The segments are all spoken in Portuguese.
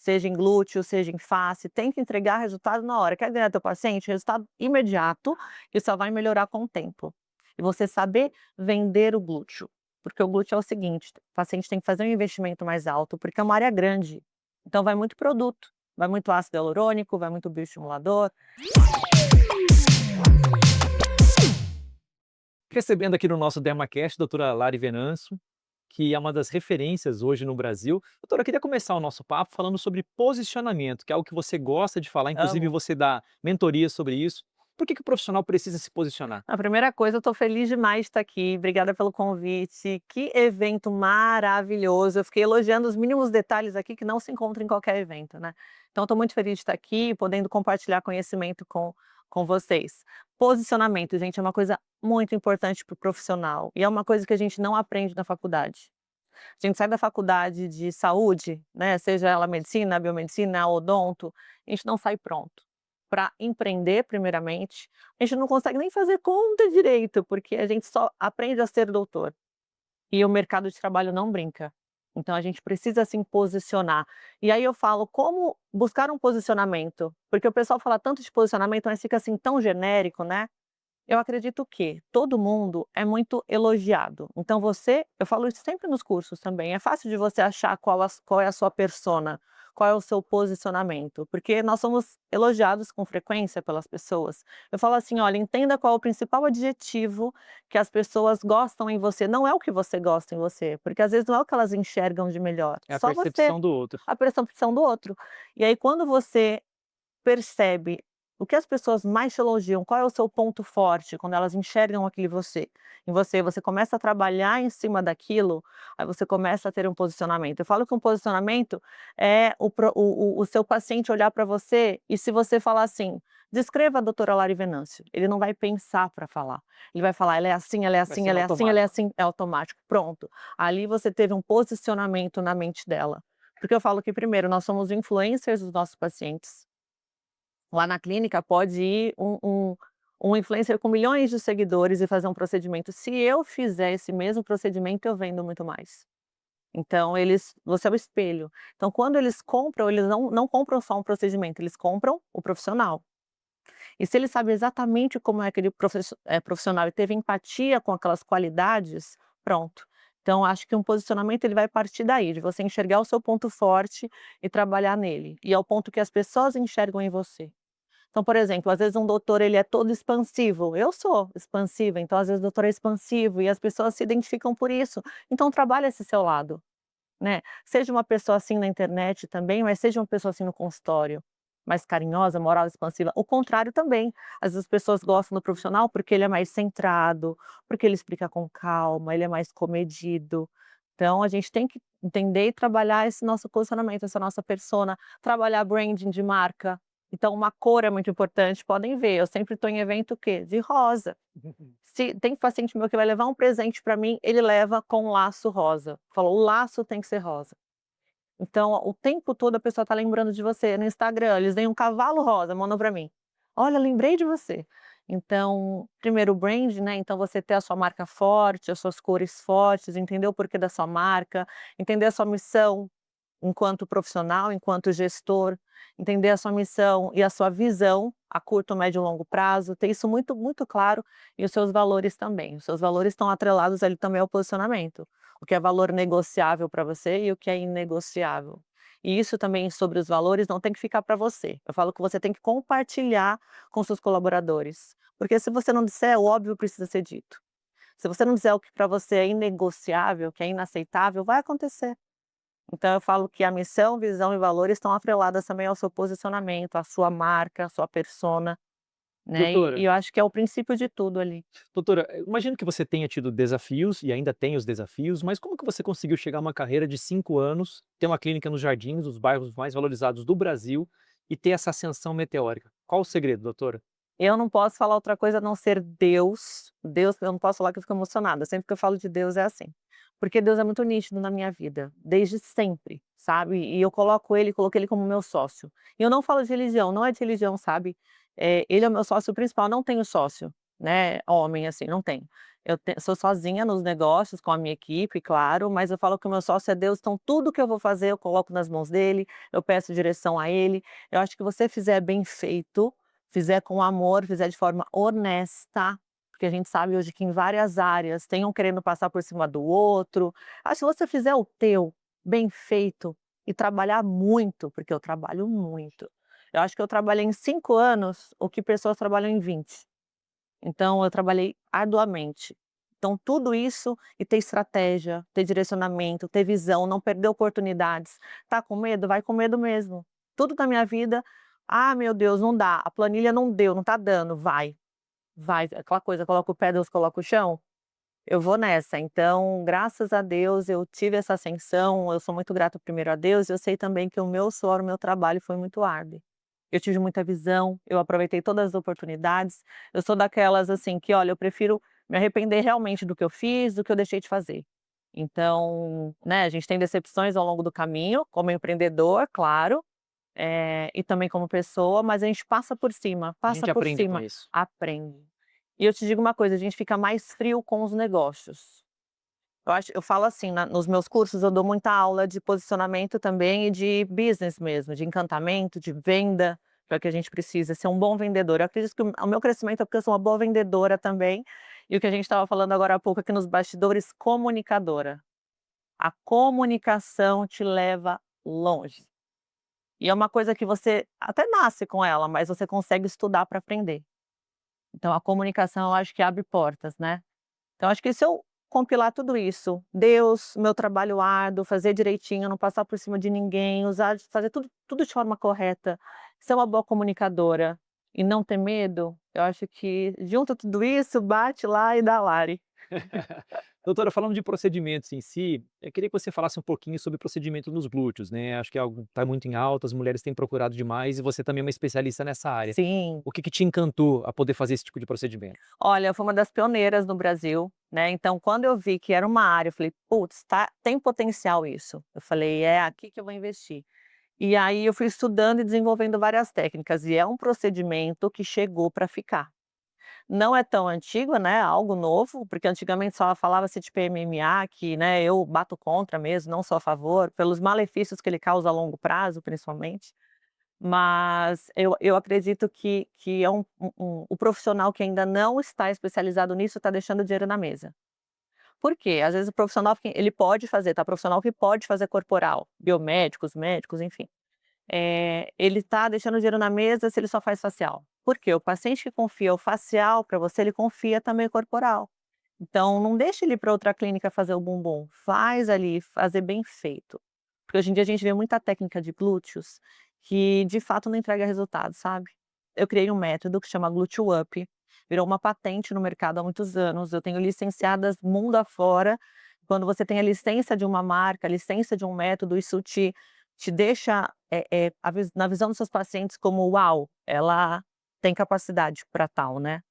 seja em glúteo, seja em face, tem que entregar resultado na hora. Quer ganhar teu paciente? Resultado imediato, e só vai melhorar com o tempo. E você saber vender o glúteo, porque o glúteo é o seguinte, o paciente tem que fazer um investimento mais alto, porque é uma área grande, então vai muito produto, vai muito ácido hialurônico, vai muito bioestimulador. Recebendo aqui no nosso DermaCast, doutora Lari Venâncio, que é uma das referências hoje no Brasil. Doutora, eu queria começar o nosso papo falando sobre posicionamento, que é algo que você gosta de falar, inclusive Amo. você dá mentoria sobre isso. Por que o profissional precisa se posicionar? A primeira coisa, eu estou feliz demais de estar aqui, obrigada pelo convite, que evento maravilhoso, eu fiquei elogiando os mínimos detalhes aqui que não se encontram em qualquer evento, né. Então estou muito feliz de estar aqui, podendo compartilhar conhecimento com vocês. Posicionamento, gente, é uma coisa muito importante para o profissional, e é uma coisa que a gente não aprende na faculdade. A gente sai da faculdade de saúde, né, seja ela medicina, biomedicina, odonto, a gente não sai pronto. Para empreender, primeiramente, a gente não consegue nem fazer conta direito, porque a gente só aprende a ser doutor. E o mercado de trabalho não brinca. Então a gente precisa se posicionar. E aí eu falo, como buscar um posicionamento? Porque o pessoal fala tanto de posicionamento, mas fica assim tão genérico, né? Eu acredito que todo mundo é muito elogiado. Então eu falo isso sempre nos cursos também, é fácil de você achar qual é a sua persona, qual é o seu posicionamento, porque nós somos elogiados com frequência pelas pessoas. Eu falo assim: olha, entenda qual é o principal adjetivo que as pessoas gostam em você, não é o que você gosta em você, porque às vezes não é o que elas enxergam de melhor, É a só você, percepção do outro. a percepção do outro. E aí quando você percebe o que as pessoas mais te elogiam, qual é o seu ponto forte, quando elas enxergam aquilo em você, você começa a trabalhar em cima daquilo, aí você começa a ter um posicionamento. Eu falo que um posicionamento é o seu paciente olhar para você e se você falar assim: "Descreva a doutora Lari Venâncio", ele não vai pensar para falar, ele vai falar: "Ela é assim, ela é Vai assim, ser ela é assim, ela é automático. assim", é automático, pronto. Ali você teve um posicionamento na mente dela. Porque eu falo que primeiro nós somos influencers dos nossos pacientes. Lá na clínica pode ir um influencer com milhões de seguidores e fazer um procedimento. Se eu fizer esse mesmo procedimento, eu vendo muito mais. Então você é o espelho. Então quando eles compram, eles não compram só um procedimento, eles compram o profissional. E se ele sabe exatamente como é aquele profissional e teve empatia com aquelas qualidades, pronto. Então acho que um posicionamento ele vai partir daí, de você enxergar o seu ponto forte e trabalhar nele. E é o ponto que as pessoas enxergam em você. Então, por exemplo, às vezes um doutor ele é todo expansivo, eu sou expansiva, então às vezes o doutor é expansivo e as pessoas se identificam por isso, então trabalha esse seu lado, né. Seja uma pessoa assim na internet também, mas seja uma pessoa assim no consultório, mais carinhosa, moral, expansiva, o contrário também, às vezes as pessoas gostam do profissional porque ele é mais centrado, porque ele explica com calma, ele é mais comedido, então a gente tem que entender e trabalhar esse nosso posicionamento, essa nossa persona, trabalhar branding de marca. Então uma cor é muito importante, podem ver, eu sempre estou em evento o quê? De rosa. Se tem paciente meu que vai levar um presente para mim, ele leva com um laço rosa. Falou: "O laço tem que ser rosa". Então, o tempo todo a pessoa está lembrando de você. No Instagram, eles veem um cavalo rosa, mandam para mim: "Olha, lembrei de você". Então, primeiro o brand, né, então você ter a sua marca forte, as suas cores fortes, entender o porquê da sua marca, entender a sua missão, enquanto profissional, enquanto gestor, entender a sua missão e a sua visão a curto, médio e longo prazo, ter isso muito, muito claro e os seus valores também. Os seus valores estão atrelados ali também ao posicionamento. O que é valor negociável para você e o que é inegociável. E isso também sobre os valores não tem que ficar para você. Eu falo que você tem que compartilhar com seus colaboradores. Porque se você não disser, o óbvio precisa ser dito. Se você não disser o que para você é inegociável, que é inaceitável, vai acontecer. Então eu falo que a missão, visão e valores estão atreladas também ao seu posicionamento, à sua marca, à sua persona, né, e Doutora, eu acho que é o princípio de tudo ali. doutora, eu imagino que você tenha tido desafios e ainda tem os desafios, mas como que você conseguiu chegar a uma carreira de 5 anos, ter uma clínica nos Jardins, os bairros mais valorizados do Brasil, e ter essa ascensão meteórica? Qual o segredo, doutora? Eu não posso falar outra coisa a não ser Deus, Deus eu não posso falar que eu fico emocionada, sempre que eu falo de Deus é assim, porque Deus é muito nítido na minha vida, desde sempre, sabe, e eu coloquei ele como meu sócio. E eu não falo de religião, não é de religião, sabe, ele é o meu sócio principal, não tenho sócio, né, homem assim, não tenho. Sou sozinha nos negócios com a minha equipe, claro, mas eu falo que o meu sócio é Deus, então tudo que eu vou fazer eu coloco nas mãos dele, eu peço direção a ele. Eu acho que você fizer bem feito, fizer com amor, fizer de forma honesta, porque a gente sabe hoje que em várias áreas tem um querendo passar por cima do outro. Acho que se você fizer o teu bem feito e trabalhar muito, porque eu trabalho muito. Eu acho que eu trabalhei em 5 anos o que pessoas trabalham em 20. Então eu trabalhei arduamente. Então tudo isso e ter estratégia, ter direcionamento, ter visão, não perder oportunidades. Tá com medo? Vai com medo mesmo. Tudo na minha vida: "Ah, meu Deus, não dá, a planilha não deu, não tá dando", vai, vai, aquela coisa, coloca o pé, Deus coloca o chão, eu vou nessa. Então, graças a Deus eu tive essa ascensão, eu sou muito grata primeiro a Deus, eu sei também que o meu suor, o meu trabalho foi muito árduo. Eu tive muita visão, eu aproveitei todas as oportunidades. Eu sou daquelas, assim, que olha, eu prefiro me arrepender realmente do que eu fiz, do que eu deixei de fazer. Então, né, a gente tem decepções ao longo do caminho, como empreendedor, claro, e também como pessoa, mas a gente A passa gente por aprende com cima, isso. aprende. E eu te digo uma coisa, a gente fica mais frio com os negócios. Eu falo assim, nos meus cursos eu dou muita aula de posicionamento também e de business mesmo, de encantamento, de venda, para que a gente precisa ser um bom vendedor. Eu acredito que o meu crescimento é porque eu sou uma boa vendedora também, e o que a gente estava falando agora há pouco aqui nos bastidores, comunicadora. A comunicação te leva longe. E é uma coisa que você até nasce com ela, mas você consegue estudar para aprender. Então a comunicação eu acho que abre portas, né. Então acho que se eu compilar tudo isso, Deus, meu trabalho árduo, fazer direitinho, não passar por cima de ninguém, fazer tudo de forma correta, ser uma boa comunicadora e não ter medo, eu acho que junta tudo isso, bate lá e dá lare. Doutora, falando de procedimentos em si, eu queria que você falasse um pouquinho sobre procedimento nos glúteos, né, acho que é algo que está muito em alta, as mulheres têm procurado demais e você também é uma especialista nessa área. Sim. O que que te encantou a poder fazer esse tipo de procedimento? Olha, eu fui uma das pioneiras no Brasil, né, então quando eu vi que era uma área, eu falei: "Putz, tem potencial isso". Eu falei: "É aqui que eu vou investir". E aí eu fui estudando e desenvolvendo várias técnicas, e é um procedimento que chegou para ficar. Não é tão antigo, né, algo novo, porque antigamente só falava-se de PMMA, que, né, eu bato contra mesmo, não sou a favor, pelos malefícios que ele causa a longo prazo, principalmente. Mas eu acredito que é o profissional que ainda não está especializado nisso, está deixando dinheiro na mesa. Por quê? Às vezes o profissional que ele pode fazer, tá, profissional que pode fazer corporal, biomédicos, médicos, enfim. Ele está deixando dinheiro na mesa se ele só faz facial. Por quê? O paciente que confia o facial para você, ele confia também o corporal. Então não deixa ele ir para outra clínica fazer o bumbum, faz ali, fazer bem feito. Porque hoje em dia a gente vê muita técnica de glúteos que de fato não entrega resultado, sabe. Eu criei um método que chama Glúteo Up, virou uma patente no mercado há muitos anos, eu tenho licenciadas mundo afora. Quando você tem a licença de uma marca, a licença de um método, isso te deixa, na visão dos seus pacientes como: "Uau, ela tem capacidade para tal", né.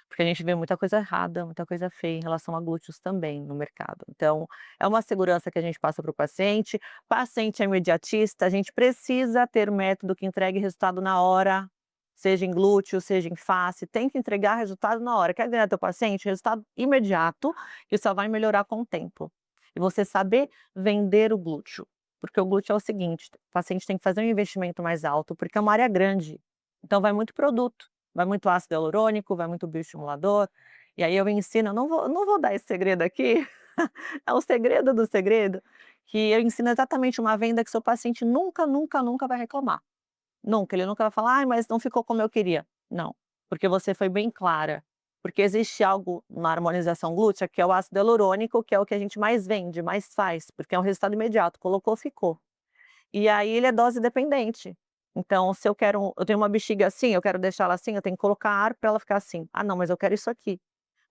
Porque a gente vê muita coisa errada, muita coisa feia em relação a glúteos também no mercado. Então, é uma segurança que a gente passa para o paciente é imediatista, a gente precisa ter método que entregue resultado na hora, seja em glúteo, seja em face, tem que entregar resultado na hora. Quer ganhar teu paciente? Resultado imediato, que só vai melhorar com o tempo. E você saber vender o glúteo, porque o glúteo é o seguinte, o paciente tem que fazer um investimento mais alto, porque é uma área grande, então vai muito produto. Vai muito ácido hialurônico, vai muito bioestimulador, e aí eu ensino, eu não vou dar esse segredo aqui, é o segredo do segredo, que eu ensino exatamente uma venda que seu paciente nunca, nunca, nunca vai reclamar. Nunca, ele nunca vai falar: "Ai, mas não ficou como eu queria". Não, porque você foi bem clara. Porque existe algo na harmonização glútea que é o ácido hialurônico, que é o que a gente mais vende, mais faz, porque é um resultado imediato, colocou, ficou. E aí ele é dose dependente. Então se eu tenho uma bexiga assim, eu quero deixar ela assim, eu tenho que colocar ar para ela ficar assim. "Ah não, mas eu quero isso aqui".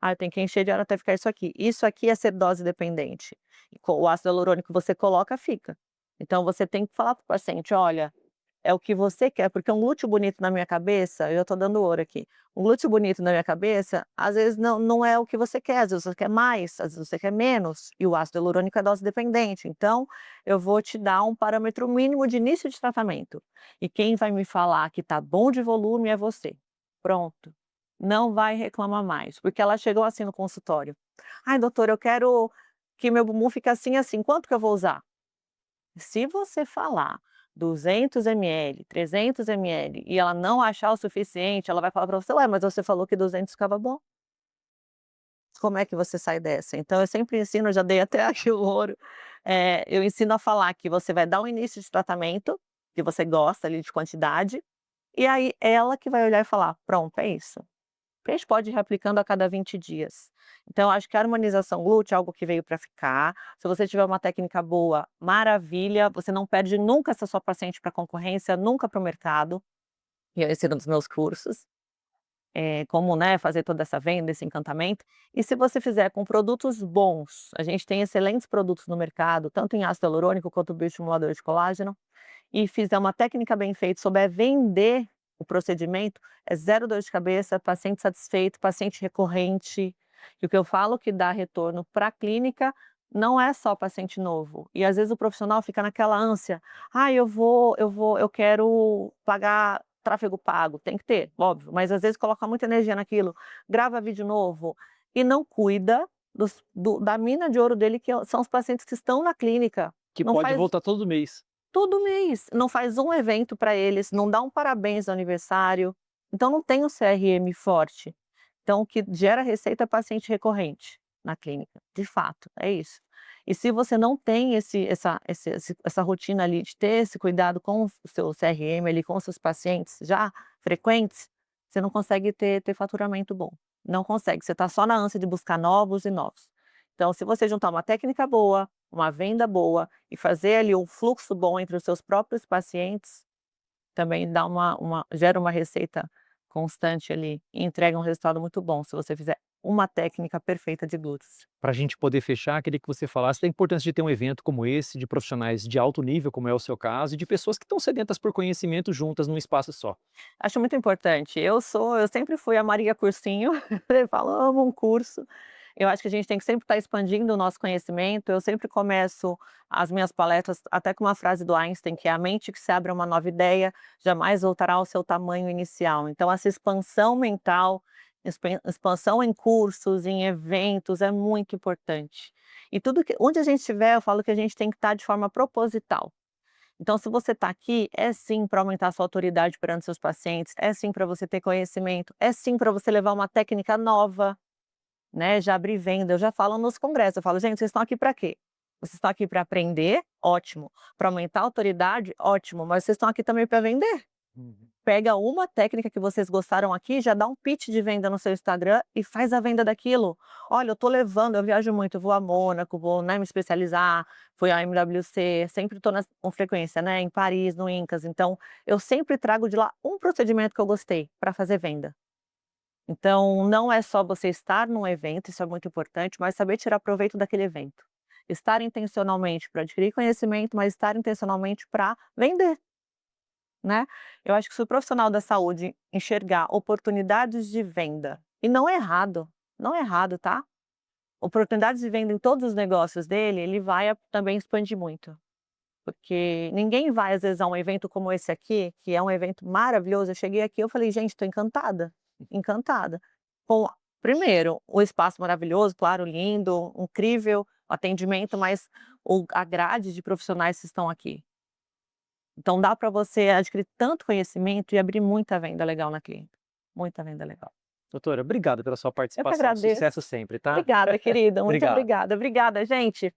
"Ah, eu tenho que encher de ar até ficar isso aqui". Isso aqui é ser dose dependente. E o ácido hialurônico você coloca, fica. Então você tem que falar para o paciente: "Olha, é o que você quer", porque um glúteo bonito na minha cabeça, eu tô dando ouro aqui, um glúteo bonito na minha cabeça, às vezes não é o que você quer, às vezes você quer mais, às vezes você quer menos, e o ácido hialurônico é dose dependente, então eu vou te dar um parâmetro mínimo de início de tratamento, e quem vai me falar que tá bom de volume é você. Pronto, não vai reclamar mais, porque ela chegou assim no consultório. "Ai doutora, eu quero que meu bumbum fique assim, assim, quanto que eu vou usar?". Se você falar 200 ml, 300 ml e ela não achar o suficiente, ela vai falar para você: "Ué, mas você falou que 200 ficava bom". Como é que você sai dessa? Então eu sempre ensino, eu já dei até aqui o ouro, eu ensino a falar que você vai dar um início de tratamento, que você gosta ali de quantidade, e aí ela que vai olhar e falar: "Pronto, é isso". Peixe pode ir reaplicando a cada 20 dias. Então eu acho que a harmonização glútea é algo que veio para ficar. Se você tiver uma técnica boa, maravilha, você não perde nunca essa sua paciente para concorrência, nunca para o mercado, e eu ensino nos meus cursos. Como, né, fazer toda essa venda, esse encantamento. E se você fizer com produtos bons, a gente tem excelentes produtos no mercado, tanto em ácido hialurônico quanto bioestimulador de colágeno, e fizer uma técnica bem feita, souber vender o procedimento, é zero dor de cabeça, paciente satisfeito, paciente recorrente. E o que eu falo que dá retorno para a clínica não é só paciente novo. E às vezes o profissional fica naquela ânsia: "Ah, eu quero pagar tráfego pago", tem que ter, óbvio, mas às vezes coloca muita energia naquilo, grava vídeo novo e não cuida da mina de ouro dele, que são os pacientes que estão na clínica. Que Não pode faz voltar todo mês. todo mês, não faz um evento para eles, não dá um parabéns no aniversário, então não tem um CRM forte. Então o que gera receita é paciente recorrente na clínica, de fato, é isso. E se você não tem essa rotina ali de ter esse cuidado com o seu CRM ali, com os seus pacientes já frequentes, você não consegue ter faturamento bom, não consegue, você está só na ânsia de buscar novos e novos. Então se você juntar uma técnica boa, uma venda boa e fazer ali um fluxo bom entre os seus próprios pacientes, também dá gera uma receita constante ali e entrega um resultado muito bom, se você fizer uma técnica perfeita de glúteos. Para a gente poder fechar, queria que você falasse da importância de ter um evento como esse, de profissionais de alto nível, como é o seu caso, e de pessoas que estão sedentas por conhecimento juntas num espaço só. Acho muito importante. Eu sempre fui a Maria Cursinho, eu falo: "Amo um curso". Eu acho que a gente tem que sempre estar expandindo o nosso conhecimento. Eu sempre começo as minhas palestras até com uma frase do Einstein, que é: "A mente que se abre a uma nova ideia, jamais voltará ao seu tamanho inicial". Então essa expansão mental, expansão em cursos, em eventos, é muito importante. E tudo que onde a gente estiver, eu falo que a gente tem que estar de forma proposital. Então, se você está aqui, é sim para aumentar sua autoridade perante seus pacientes, é sim para você ter conhecimento, é sim para você levar uma técnica nova, né, já abrir venda. Eu já falo nos congressos, eu falo: "Gente, vocês estão aqui para quê? Vocês estão aqui para aprender? Ótimo. Para aumentar a autoridade? Ótimo, mas vocês estão aqui também para vender". Uhum. Pega uma técnica que vocês gostaram aqui, já dá um pitch de venda no seu Instagram e faz a venda daquilo. "Olha, eu tô levando, eu viajo muito, eu vou a Mônaco, vou, né, me especializar, fui à MWC, sempre estou com frequência, né, em Paris, no Incas, então eu sempre trago de lá um procedimento que eu gostei para fazer venda". Então não é só você estar num evento, isso é muito importante, mas saber tirar proveito daquele evento. Estar intencionalmente para adquirir conhecimento, mas estar intencionalmente para vender. Né. Eu acho que se o profissional da saúde enxergar oportunidades de venda, e não é errado, não é errado, tá. Oportunidades de venda em todos os negócios dele, ele vai também expandir muito, porque ninguém vai às vezes a um evento como esse aqui, que é um evento maravilhoso. Eu cheguei aqui, eu falei: "Gente, estou encantada, encantada". Com primeiro, o espaço maravilhoso, claro, lindo, incrível, o atendimento, mas a grade de profissionais que estão aqui. Então dá para você adquirir tanto conhecimento e abrir muita venda legal na clínica, muita venda legal. Doutora, obrigado pela sua Eu que participação. agradeço. Sucesso sempre, tá? Obrigada, querida, muito Obrigado. obrigada. Obrigada, gente.